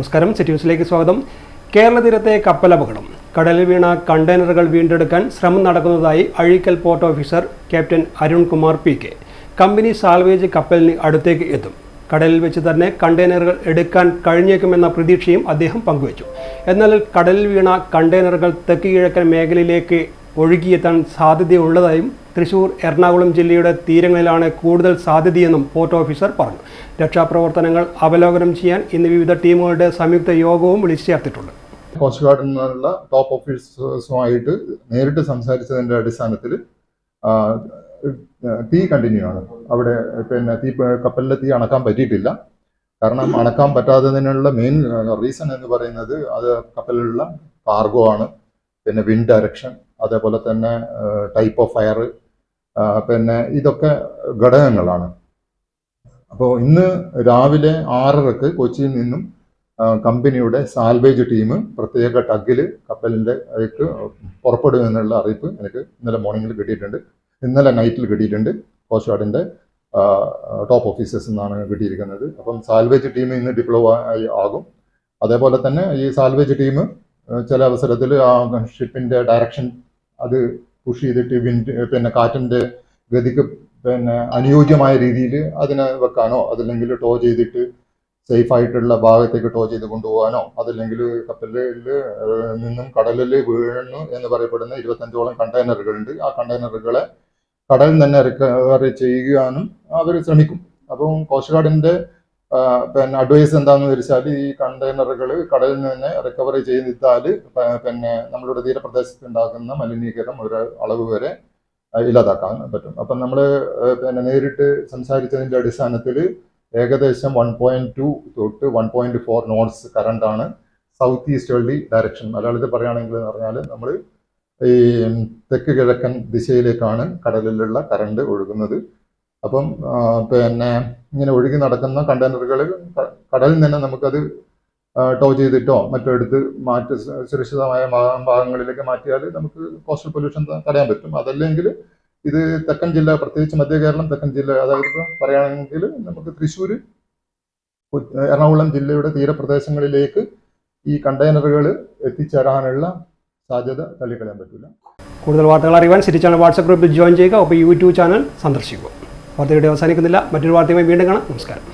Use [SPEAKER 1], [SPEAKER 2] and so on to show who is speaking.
[SPEAKER 1] നമസ്കാരം, സിറ്റി ന്യൂസിലേക്ക് സ്വാഗതം. കേരള തീരത്തെ കപ്പലപകടം. കടലിൽ വീണ കണ്ടെയ്നറുകൾ വീണ്ടെടുക്കാൻ ശ്രമം നടക്കുന്നതായി Azhikkal port officer captain Arunkumar PK. Company salvage കപ്പലിന് അടുത്തേക്ക് എത്തും. കടലിൽ വെച്ച് തന്നെ കണ്ടെയ്നറുകൾ എടുക്കാൻ കഴിഞ്ഞേക്കുമെന്ന പ്രതീക്ഷയും അദ്ദേഹം പങ്കുവച്ചു. എന്നാൽ കടലിൽ വീണ കണ്ടെയ്നറുകൾ തെക്ക് കിഴക്കൻ മേഖലയിലേക്ക് ഒഴുകിയെത്താൻ സാധ്യതയുള്ളതായും തൃശൂർ, എറണാകുളം ജില്ലയുടെ തീരങ്ങളിലാണ് കൂടുതൽ സാധ്യതയെന്നും പോർട്ട് ഓഫീസർ പറഞ്ഞു. രക്ഷാപ്രവർത്തനങ്ങൾ അവലോകനം ചെയ്യാൻ ഇന്ന് വിവിധ ടീമുകളുടെ സംയുക്ത യോഗവും വിളിച്ചു ചേർത്തിട്ടുണ്ട്.
[SPEAKER 2] കോസ്റ്റ് ഗാർഡിൽ നിന്നുള്ള ടോപ്പ് ഓഫീസേഴ്സുമായിട്ട് നേരിട്ട് സംസാരിച്ചതിൻ്റെ അടിസ്ഥാനത്തിൽ തീ കണ്ടിന്യൂ ആണ്. അവിടെ കപ്പലിലെ തീ അണക്കാൻ പറ്റിയിട്ടില്ല. കാരണം അണക്കാൻ പറ്റാത്തതിനുള്ള മെയിൻ റീസൺ എന്ന് പറയുന്നത് അത് കപ്പലിലുള്ള കാർഗോ ആണ്, പിന്നെ വിൻഡ് ഡയറക്ഷൻ, അതേപോലെ തന്നെ ടൈപ്പ് ഓഫ് ഫയർ, ഇതൊക്കെ ഘടകങ്ങളാണ്. അപ്പോൾ ഇന്ന് രാവിലെ 6:30 കൊച്ചിയിൽ നിന്നും കമ്പനിയുടെ സാൽവേജ് ടീം പ്രത്യേക ടഗിൽ കപ്പലിൻ്റെ പുറപ്പെടുമെന്നുള്ള അറിയിപ്പ് എനിക്ക് ഇന്നലെ മോർണിംഗിൽ കിട്ടിയിട്ടുണ്ട്. ഇന്നലെ നൈറ്റിൽ കിട്ടിയിട്ടുണ്ട്. കോസ്റ്റ് ഗാർഡിൻ്റെ ടോപ്പ് ഓഫീസേഴ്സ് എന്നാണ് കിട്ടിയിരിക്കുന്നത്. അപ്പം സാൽവേജ് ടീം ഇന്ന് ഡിപ്ലോ ആകും. അതേപോലെ തന്നെ ഈ സാൽവേജ് ടീം ചില അവസരത്തിൽ ആ ഷിപ്പിൻ്റെ ഡയറക്ഷൻ അത് പുഷ് ചെയ്തിട്ട് വിൻഡ് കാറ്റിൻ്റെ ഗതിക്ക് അനുയോജ്യമായ രീതിയിൽ അതിനെ വെക്കാനോ, അതല്ലെങ്കിൽ ടോ ചെയ്തിട്ട് സേഫ് ആയിട്ടുള്ള ഭാഗത്തേക്ക് ടോ ചെയ്ത് കൊണ്ടുപോകാനോ, അതല്ലെങ്കിൽ കപ്പലിൽ നിന്നും കടലിൽ വീഴുന്നു എന്ന് പറയപ്പെടുന്ന 25ഓളം കണ്ടെയ്നറുകളുണ്ട്. ആ കണ്ടെയ്നറുകളെ കടലിൽ തന്നെ റിക്കവറി ചെയ്യാനും അവർ ശ്രമിക്കും. അപ്പം കോസ്റ്റ് ഗാർഡിൻ്റെ അഡ്വൈസ് എന്താണെന്ന് വെച്ചാൽ ഈ കണ്ടെയ്നറുകൾ കടലിൽ നിന്ന് തന്നെ റിക്കവറി ചെയ്താൽ നമ്മളുടെ തീരപ്രദേശത്ത് ഉണ്ടാകുന്ന മലിനീകരണം ഒരു അളവ് വരെ ഇല്ലാതാക്കാൻ പറ്റും. അപ്പം നമ്മൾ നേരിട്ട് സംസാരിച്ചതിൻ്റെ അടിസ്ഥാനത്തിൽ ഏകദേശം 1.2 തൊട്ട് 1.4 നോട്ട്സ് കറണ്ടാണ് സൗത്ത് ഈസ്റ്റേർലി ഡയറക്ഷൻ. മലയാളത്തിൽ പറയുകയാണെങ്കിൽ എന്ന് പറഞ്ഞാൽ നമ്മൾ ഈ തെക്ക് കിഴക്കൻ ദിശയിലേക്കാണ് കടലിലുള്ള കറണ്ട് ഒഴുകുന്നത്. അപ്പം ഇങ്ങനെ ഒഴുകി നടക്കുന്ന കണ്ടെയ്നറുകൾ കടലിൽ തന്നെ നമുക്കത് ടോ ചെയ്തിട്ടോ മറ്റോ എടുത്ത് സുരക്ഷിതമായ ഭാഗങ്ങളിലേക്ക് മാറ്റിയാൽ നമുക്ക് കോസ്റ്റൽ പൊല്യൂഷൻ തടയാൻ പറ്റും. അതല്ലെങ്കിൽ ഇത് തെക്കൻ ജില്ല, പ്രത്യേകിച്ച് മധ്യ കേരളം, തെക്കൻ ജില്ല, അതായത് ഇപ്പോൾ പറയുകയാണെങ്കിൽ നമുക്ക് തൃശ്ശൂർ, എറണാകുളം ജില്ലയുടെ തീരപ്രദേശങ്ങളിലേക്ക് ഈ കണ്ടെയ്നറുകൾ എത്തിച്ചേരാനുള്ള സാധ്യത തള്ളിക്കളയാൻ പറ്റില്ല.
[SPEAKER 1] കൂടുതൽ വാർത്തകൾ അറിയാൻ സിറ്റി ചാനൽ വാട്സ്ആപ്പ് ഗ്രൂപ്പിൽ ജോയിൻ ചെയ്യുക. ഒപ്പം യൂട്യൂബ് ചാനൽ സന്ദർശിക്കുക. വാർത്തയുടെ അവസാനിക്കുന്നില്ല. മറ്റൊരു വാർത്തയുമായി വീണ്ടും കാണാം. നമസ്കാരം.